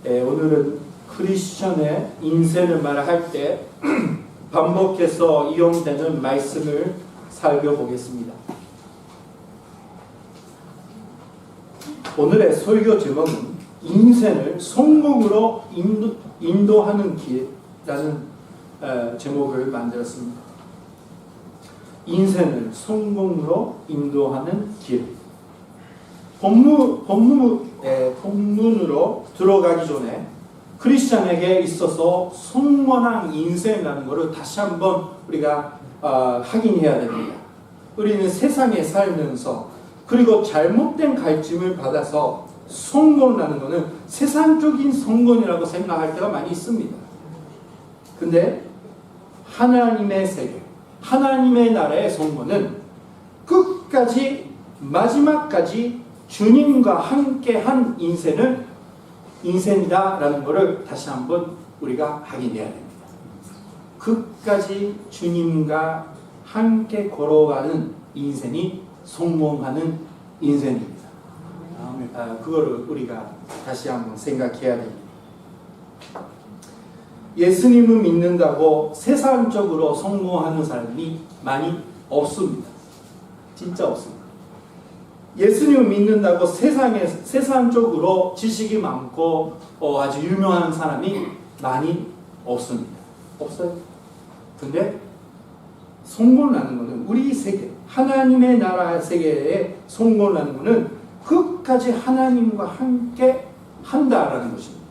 오늘은 크리스천의 인생을 말할 때 반복해서 이용되는 말씀을 살펴보겠습니다. 오늘의 설교 제목은 인생을 성공으로 인도하는 길이라는 제목을 만들었습니다. 인생을 성공으로 인도하는 길. 본문으로 들어가기 전에 크리스천에게 있어서 성공한 인생이라는 것을 다시 한번 우리가 확인해야 됩니다. 우리는 세상에 살면서 그리고 잘못된 가르침을 받아서 성공이라는 것은 세상적인 성공이라고 생각할 때가 많이 있습니다. 근데 하나님의 세계, 하나님의 나라의 성공은 끝까지 마지막까지 주님과 함께한 인생이다라는 것을 다시 한번 우리가 확인해야 됩니다. 끝까지 주님과 함께 걸어가는 인생이 성공하는 인생입니다. 그거를 우리가 다시 한번 생각해야 됩니다. 예수님을 믿는다고 세상적으로 성공하는 사람이 많이 없습니다. 진짜 없습니다. 예수님을 믿는다고 세상적으로 지식이 많고 아주 유명한 사람이 많이 없습니다. 없어요. 근데 성공하는 것은 우리 세계, 하나님의 나라 세계의 성공하는 것은 끝까지 하나님과 함께 한다라는 것입니다.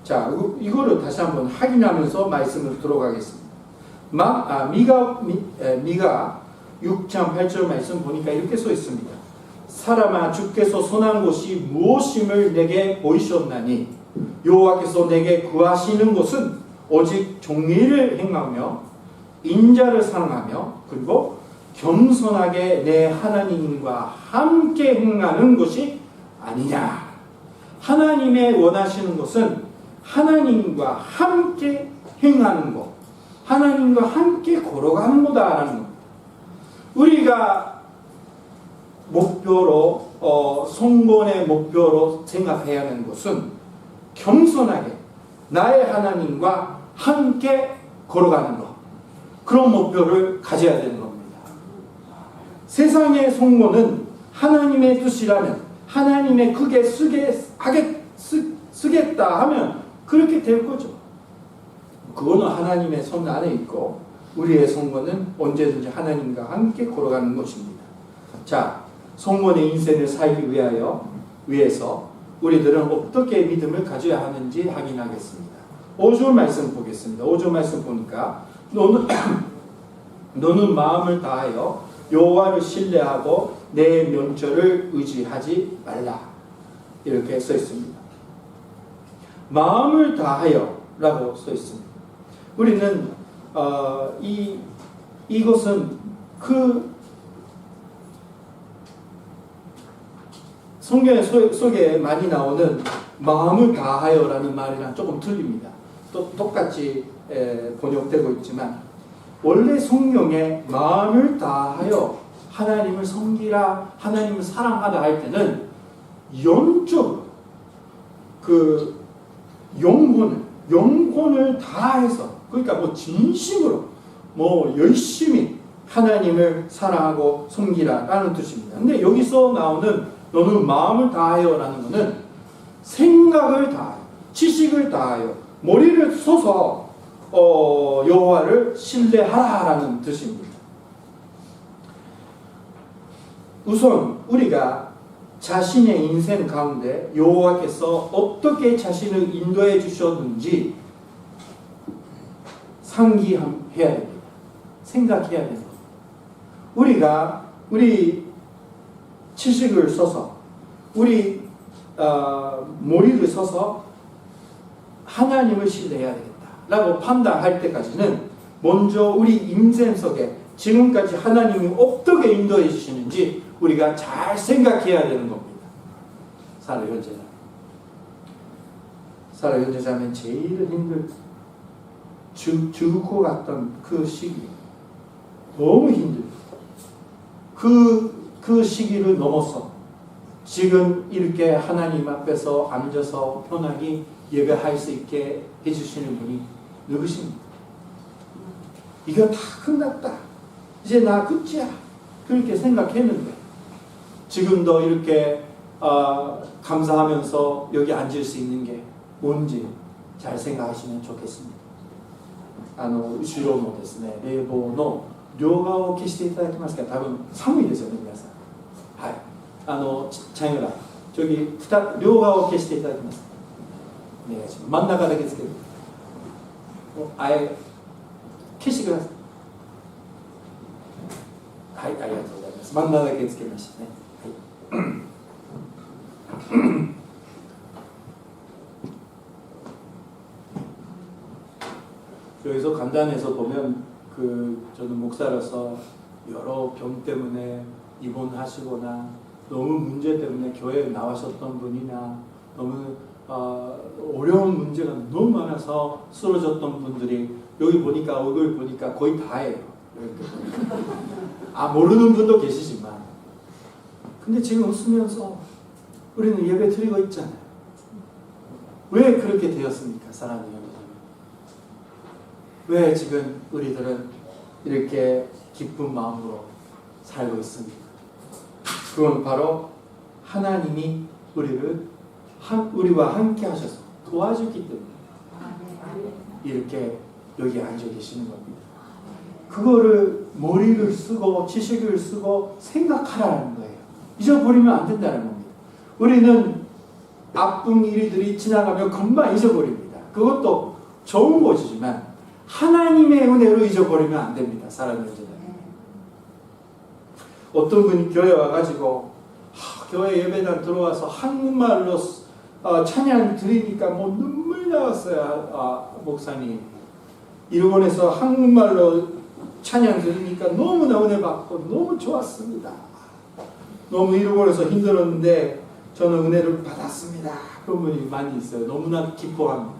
자, 이거를 다시 한번 확인하면서 말씀을 들어가겠습니다. 미가 6장 8절 말씀 보니까 이렇게 써 있습니다. 사람아, 주께서 선한 것이 무엇임을 내게 보이셨나니 여호와께서 내게 구하시는 것은 오직 정의를 행하며 인자를 사랑하며 그리고 겸손하게 내 하나님과 함께 행하는 것이 아니냐. 하나님의 원하시는 것은 하나님과 함께 행하는 것, 하나님과 함께 걸어가는 거다라는 것. 우리가 목표로 성공의 목표로 생각해야 하는 것은 겸손하게 나의 하나님과 함께 걸어가는 것, 그런 목표를 가져야 되는 겁니다. 세상의 성공은 하나님의 뜻이라면 하나님의 크게 쓰겠다 하면 그렇게 될 거죠. 그거는 하나님의 손 안에 있고 우리의 성공은 언제든지 하나님과 함께 걸어가는 것입니다. 자, 성공의 인생을 살기 위해서 우리들은 어떻게 믿음을 가져야 하는지 확인하겠습니다. 5절 말씀 보겠습니다. 5절 말씀 보니까 너는 마음을 다하여 여호와를 신뢰하고 내 면죄를 의지하지 말라. 이렇게 써 있습니다. 마음을 다하여 라고 써 있습니다. 우리는 이것은 그 성경 속에 많이 나오는 마음을 다하여라는 말이랑 조금 틀립니다. 또 똑같이 번역되고 있지만 원래 성경에 마음을 다하여 하나님을 섬기라, 하나님을 사랑하라 할 때는 영적 그 영혼을 다해서, 그러니까 뭐 진심으로 열심히 하나님을 사랑하고 섬기라라는 뜻입니다. 근데 여기서 나오는 너는 마음을 다하여라는 것은 생각을 다하여, 지식을 다하여, 머리를 써서 여호와를 신뢰하라라는 뜻입니다. 우선 우리가 자신의 인생 가운데 여호와께서 어떻게 자신을 인도해 주셨는지 상기해야 됩니다. 생각해야 됩니다. 우리가 우리 지식을 써서 우리 머리를 써서 하나님을 신뢰해야 되겠다라고 판단할 때까지는 먼저 우리 인생 속에 지금까지 하나님이 어떻게 인도해 주시는지 우리가 잘 생각해야 되는 겁니다. 살아현재자면 제일 죽을 것 같던 그 시기, 너무 힘들어요. 그 시기를 넘어서 지금 이렇게 하나님 앞에서 앉아서 편하게 예배할 수 있게 해주시는 분이 누구십니까? 이거 다 끝났다. 이제 나 끝이야. 그렇게 생각했는데 지금도 이렇게 감사하면서 여기 앉을 수 있는 게 뭔지 잘 생각하시면 좋겠습니다. 後ろのですね、冷房の両側を消していただきますから、多分寒いですよね、皆さん。はい。チャンヨラ、両側を消していただきます。お願いします。真ん中だけつける。消してください。はい、ありがとうございます。真ん中だけつけましたね。はい。여기서 간단해서 보면 저는 목사로서 여러 병 때문에 입원하시거나 너무 문제 때문에 교회에 나와셨던 분이나 너무 어려운 문제가 너무 많아서 쓰러졌던 분들이 여기 보니까 얼굴 보니까 거의 다예요. 모르는 분도 계시지만 근데 지금 웃으면서 우리는 예배 드리고 있잖아요. 왜 그렇게 되었습니까? 사랑하는 여러분, 왜 지금 우리들은 이렇게 기쁜 마음으로 살고 있습니까? 그건 바로 하나님이 우리와 함께 하셔서 도와주기 때문에 이렇게 여기 앉아 계시는 겁니다. 그거를 머리를 쓰고 지식을 쓰고 생각하라는 거예요. 잊어버리면 안 된다는 겁니다. 우리는 아픈 일들이 지나가면 금방 잊어버립니다. 그것도 좋은 것이지만 하나님의 은혜로 잊어버리면 안 됩니다. 사랑하는 자들. 어떤 분이 교회 와가지고 교회 예배당 들어와서 한국말로 찬양 드리니까 뭐 눈물 나왔어요. 목사님. 일본에서 한국말로 찬양 드리니까 너무나 은혜 받고 너무 좋았습니다. 너무 일본에서 힘들었는데 저는 은혜를 받았습니다. 그런 분이 많이 있어요. 너무나 기뻐합니다.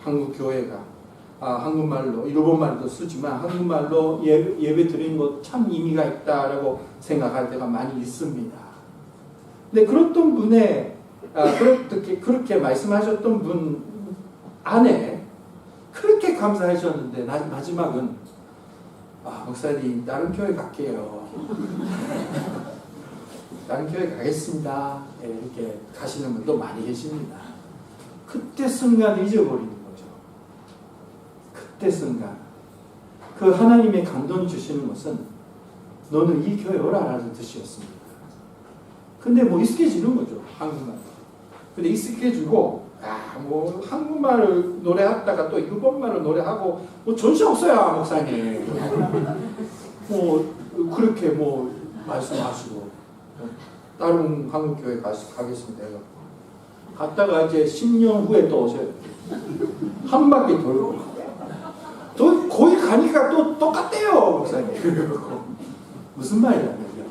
한국 교회가 한국말로, 일본말도 쓰지만 한국말로 예배 드리는 것 참 의미가 있다라고 생각할 때가 많이 있습니다. 근데 그랬던 분의, 그렇게 말씀하셨던 분 안에 그렇게 감사하셨는데, 마지막은, 목사님, 다른 교회 갈게요. 다른 교회 가겠습니다. 이렇게 가시는 분도 많이 계십니다. 그때 순간 잊어버리는 거죠. 그때 순간 그 하나님의 감동 주시는 것은 너는 이 교회 오라라는 뜻이었습니다. 근데 뭐 익숙해지는 거죠. 한국말. 근데 익숙해지고 뭐 한국말을 노래하다가 또 일본말을 노래하고 뭐 전시 없어요, 목사님. 뭐 그렇게 뭐 말씀하시고 다른 한국 교회 가겠습니다. 갔다가 이제 10년 후에 또 오셔요. 한 바퀴 돌고. 또 거기 가니까 또 똑같대요, 목사님. 무슨 말이냐면요.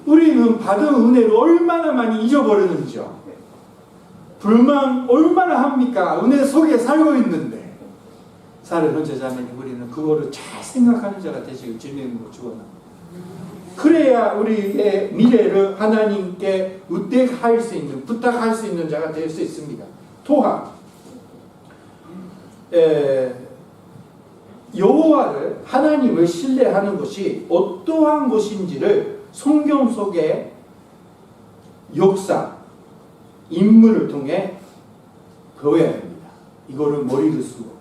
우리는 받은 은혜를 얼마나 많이 잊어버리는지요. 불만 얼마나 합니까? 은혜 속에 살고 있는데. 사랑하는 형제자매님, 우리는 그거를 잘 생각하는 자가 되시길 주님은 축원합니다. 그래야 우리의 미래를 하나님께 의뢰할 수 있는, 부탁할 수 있는 자가 될 수 있습니다. 또한 여호와를, 하나님을 신뢰하는 것이 어떠한 것인지를 성경 속의 역사, 인물을 통해 배워야 합니다. 이거를 머리를 쓰고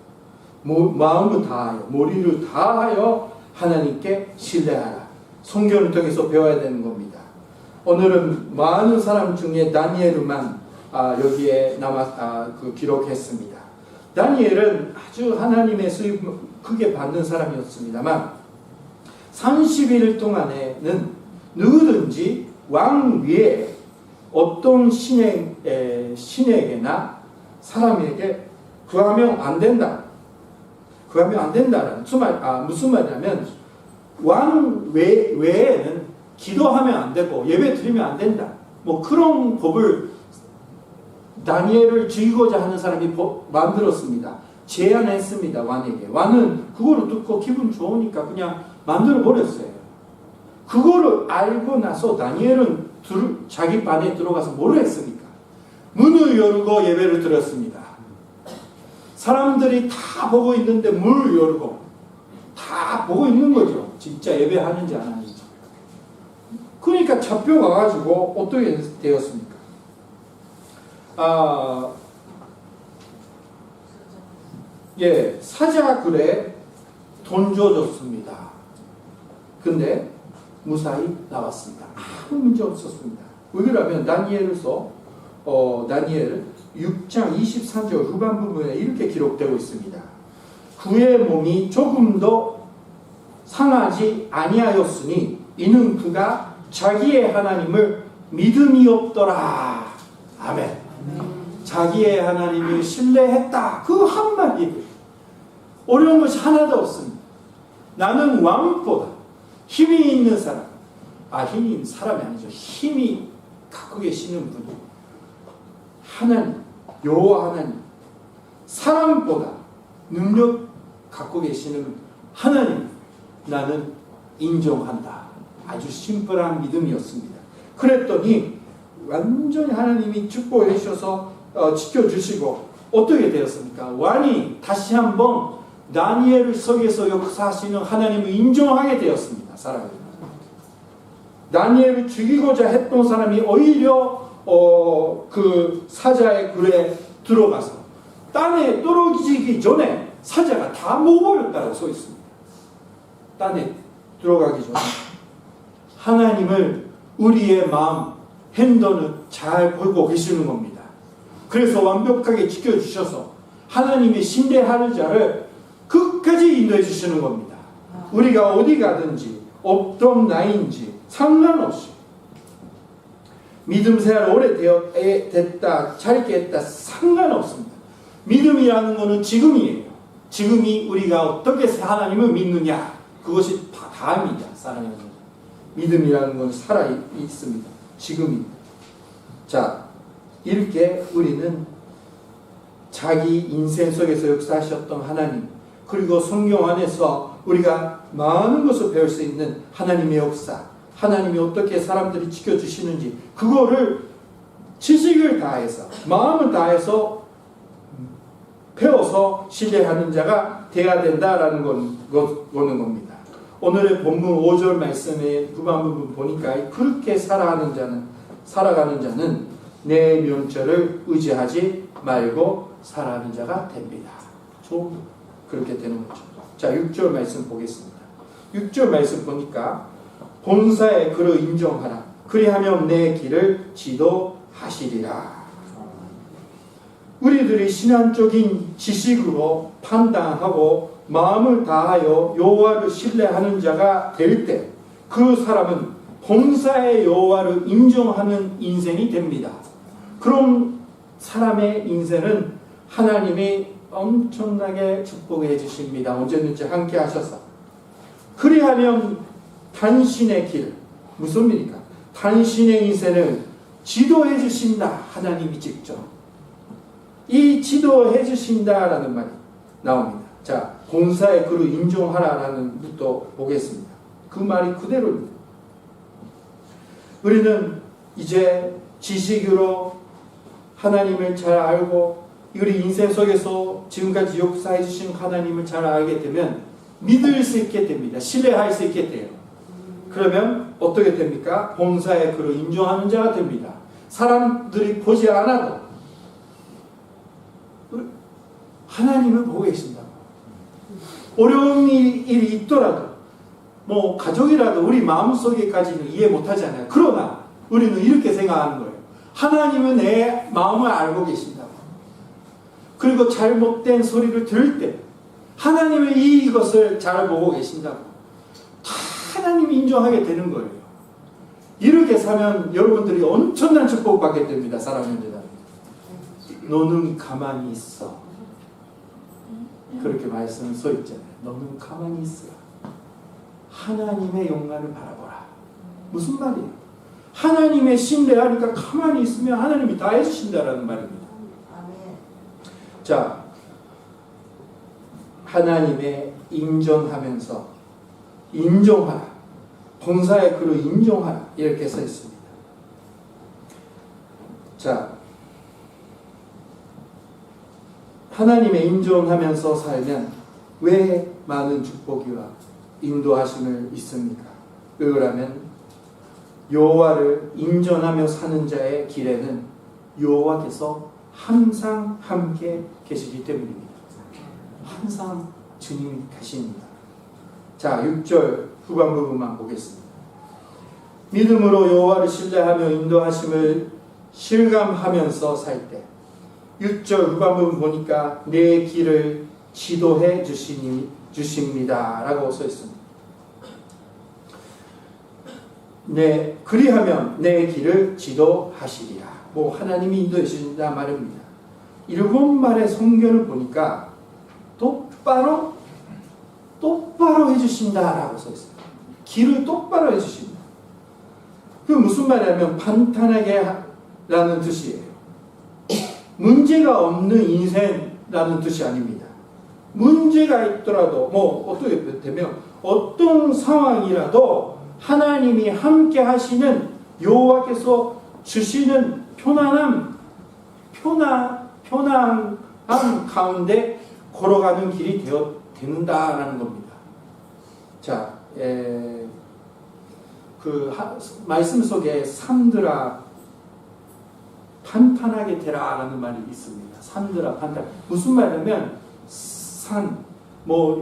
마음을 다하여, 머리를 다하여 하나님께 신뢰하라. 성경을 통해서 배워야 되는 겁니다. 오늘은 많은 사람 중에 다니엘만 여기에 기록했습니다. 다니엘은 아주 하나님의 수입 크게 받는 사람이었습니다만 30일 동안에는 누구든지 왕 위에 어떤 신에게나 사람에게 구하면 안 된다. 구하면 안 된다는 무슨 말이냐면 왕 외에는 기도하면 안 되고 예배 드리면 안 된다. 뭐 그런 법을 다니엘을 죽이고자 하는 사람이 만들었습니다. 제안했습니다. 왕에게. 왕은 그거를 듣고 기분 좋으니까 그냥 만들어 버렸어요. 그거를 알고 나서 다니엘은 자기 반에 들어가서 뭘 했습니까? 문을 열고 예배를 드렸습니다. 사람들이 다 보고 있는데 문을 열고 다 보고 있는 거죠. 진짜 예배하는지 안 하는지. 그러니까 잡혀가가지고 어떻게 되었습니까? 사자굴에 던져졌습니다. 근데 무사히 나왔습니다. 아무 문제 없었습니다. 왜냐하면 다니엘서 다니엘 6장 23절 후반 부분에 이렇게 기록되고 있습니다. 그의 몸이 조금도 상하지 아니하였으니 이는 그가 자기의 하나님을 믿음이 없더라. 아멘. 자기의 하나님을 신뢰했다. 그 한마디. 어려운 것이 하나도 없습니다. 나는 왕보다 힘이 있는 사람. 힘이 있는 사람이 아니죠. 힘이 갖고 계시는 분이 하나님, 여호와 하나님. 사람보다 능력 갖고 계시는 하나님. 나는 인정한다. 아주 심플한 믿음이었습니다. 그랬더니 완전히 하나님이 축복해 주셔서 지켜주시고 어떻게 되었습니까? 왕이 다시 한번 다니엘 속에서 역사하시는 하나님을 인정하게 되었습니다. 사람이. 다니엘을 죽이고자 했던 사람이 오히려 그 사자의 굴에 들어가서 땅에 떨어지기 전에 사자가 다 먹어버렸다고 써 있습니다. 땅에 들어가기 전에 하나님을 우리의 마음 핸드는 잘 보고 계시는 겁니다. 그래서 완벽하게 지켜주셔서 하나님의 신뢰하는 자를 끝까지 인도해 주시는 겁니다. 우리가 어디 가든지 어떤 나이인지 상관없이 믿음 생활 오래 됐다 짧게 했다 상관없습니다. 믿음이라는 것은 지금이에요. 지금이 우리가 어떻게 하나님을 믿느냐 그것이 다입니다. 사람의 믿음이라는 건 살아 있습니다. 지금입니다. 자, 이렇게 우리는 자기 인생 속에서 역사하셨던 하나님, 그리고 성경 안에서 우리가 많은 것을 배울 수 있는 하나님의 역사, 하나님이 어떻게 사람들이 지켜주시는지 그거를 지식을 다해서 마음을 다해서 배워서 신뢰하는 자가 돼야 된다라는 거는 겁니다. 오늘의 본문 5절 말씀의 후반 부분 보니까 그렇게 살아가는 자는 내 명철을 의지하지 말고 살아가는 자가 됩니다. 좀 그렇게 되는 거죠. 자, 6절 말씀 보겠습니다. 6절 말씀 보니까 본사의 그를 인정하라. 그리하면 내 길을 지도하시리라. 우리들이 신앙적인 지식으로 판단하고 마음을 다하여 여호와를 신뢰하는 자가 될 때 그 사람은 본사의 여호와를 인정하는 인생이 됩니다. 그런 사람의 인생은 하나님이 엄청나게 축복해 주십니다. 언제든지 함께 하셔서. 그리하면 당신의 길, 무슨 일입니까? 당신의 인생을 지도해 주신다. 하나님이 직접. 이 지도해 주신다라는 말이 나옵니다. 자, 본사의 그를 인정하라라는 것도 보겠습니다. 그 말이 그대로입니다. 우리는 이제 지식으로 하나님을 잘 알고 우리 인생 속에서 지금까지 역사해 주신 하나님을 잘 알게 되면 믿을 수 있게 됩니다. 신뢰할 수 있게 돼요. 그러면 어떻게 됩니까? 본사의 그를 인정하는 자가 됩니다. 사람들이 보지 않아도 하나님을 보고 계신다고. 어려운 일이 있더라도 뭐 가족이라도 우리 마음속에까지는 이해 못하잖아요. 그러나 우리는 이렇게 생각하는 거예요. 하나님은 내 마음을 알고 계신다고. 그리고 잘못된 소리를 들을 때 하나님은 이것을 잘 보고 계신다고. 다 하나님이 인정하게 되는 거예요. 이렇게 사면 여러분들이 엄청난 축복받게 됩니다. 사랑하는 자. 너는 가만히 있어. 그렇게 말씀 써 있잖아요. 너는 가만히 있어. 하나님의 영광을 바라보라. 무슨 말이에요? 하나님의 신뢰하니까 가만히 있으면 하나님이 다 해주신다라는 말입니다. 자, 하나님의 인정하면서 인정하라. 본사의 그를 인정하라. 이렇게 써 있습니다. 자, 하나님에 인존하면서 살면 왜 많은 축복이와 인도하심을 있습니까? 왜냐하면 여호와를 인존하며 사는 자의 길에는 여호와께서 항상 함께 계시기 때문입니다. 항상 주님이 가십니다. 자, 6절 후반 부분만 보겠습니다. 믿음으로 여호와를 신뢰하며 인도하심을 실감하면서 살 때, 6절 후반 부분 보니까 내 길을 지도해 주십니다 라고 써 있습니다. 네, 그리하면 내 길을 지도하시리라. 하나님이 인도해 주신다 말입니다. 일본말의 성경을 보니까 똑바로 해주신다라고 써 있어요. 길을 똑바로 해주십니다. 그게 무슨 말이냐면 판단하게 라는 뜻이에요. 문제가 없는 인생라는 뜻이 아닙니다. 문제가 있더라도 어떻게 되면 어떤 상황이라도 하나님이 함께 하시는 여호와께서 주시는 편안함 가운데 걸어가는 길이 되는다라는 겁니다. 자, 말씀 속에 산들아 판단하게 되라라는 말이 있습니다. 산들아 판단. 무슨 말이냐면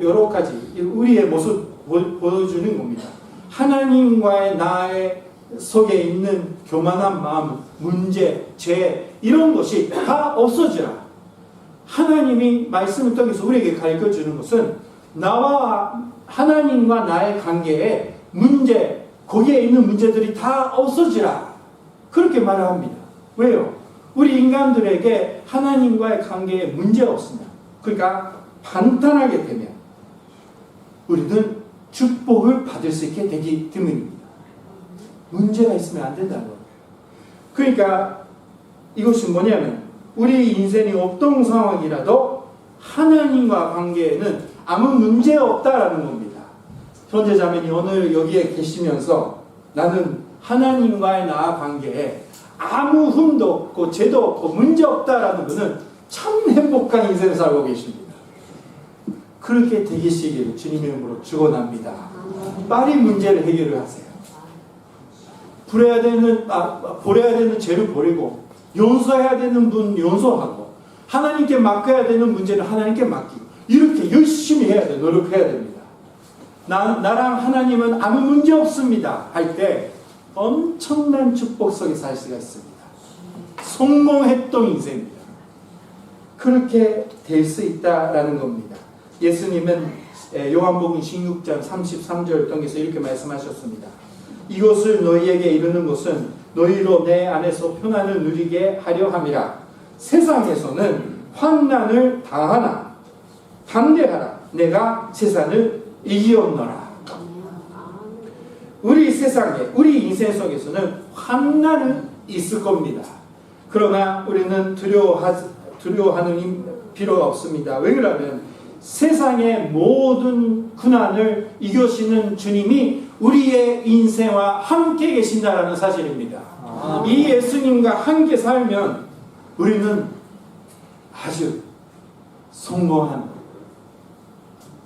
여러 가지 우리의 모습 보여주는 겁니다. 하나님과의 나의 속에 있는 교만한 마음, 문제, 죄 이런 것이 다 없어지라. 하나님이 말씀을 통해서 우리에게 가르쳐주는 것은 나와 하나님과 나의 관계에 문제, 거기에 있는 문제들이 다 없어지라. 그렇게 말을 합니다. 왜요? 우리 인간들에게 하나님과의 관계에 문제가 없습니다. 그러니까 판단하게 되면 우리는 축복을 받을 수 있게 되기 때문입니다. 문제가 있으면 안 된다는 거예요. 그러니까 이것이 뭐냐면 우리 인생이 어떤 상황이라도 하나님과 관계에는 아무 문제 없다라는 겁니다. 형제자매니 오늘 여기에 계시면서 나는 하나님과의 나 관계에 아무 흠도 없고 죄도 없고 문제 없다라는 분은 참 행복한 인생을 살고 계십니다. 그렇게 되시기를 주님의 이름으로 축원합니다. 빨리 문제를 해결을 하세요. 버려야 되는 죄를 버리고 용서해야 되는 분 용서하고 하나님께 맡겨야 되는 문제는 하나님께 맡기고 이렇게 열심히 해야 돼요. 노력해야 됩니다. 나랑 하나님은 아무 문제 없습니다 할 때 엄청난 축복 속에 살 수가 있습니다. 성공했던 인생입니다. 그렇게 될 수 있다라는 겁니다. 예수님은 요한복음 16장 33절 통해서 이렇게 말씀하셨습니다. 이것을 너희에게 이르는 것은 너희로 내 안에서 평안을 누리게 하려 함이라. 세상에서는 환난을 당하나 담대하라. 내가 세상을 이기었노라. 우리 세상에 우리 인생 속에서는 환난은 있을 겁니다. 그러나 우리는 두려워하는 필요가 없습니다. 왜 그러냐면 세상의 모든苦난을 이겨시는 주님이 우리의 인생과 함께 계신다라는 사실입니다. 이 예수님과 함께 살면 우리는 아주 성공한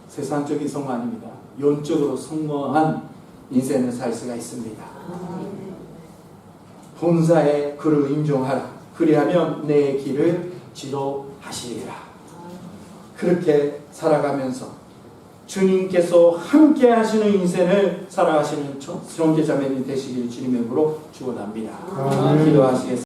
세상적인 성공 아닙니다. 영적으로 성공한 인생을 살 수가 있습니다. 본사에 그를 인정하라. 그리하면 내 길을 지도하시리라. 그렇게 살아가면서 주님께서 함께 하시는 인생을 살아가시는 형제자매님 되시길 주님의 이름으로 축원합니다. 기도하시겠습니다.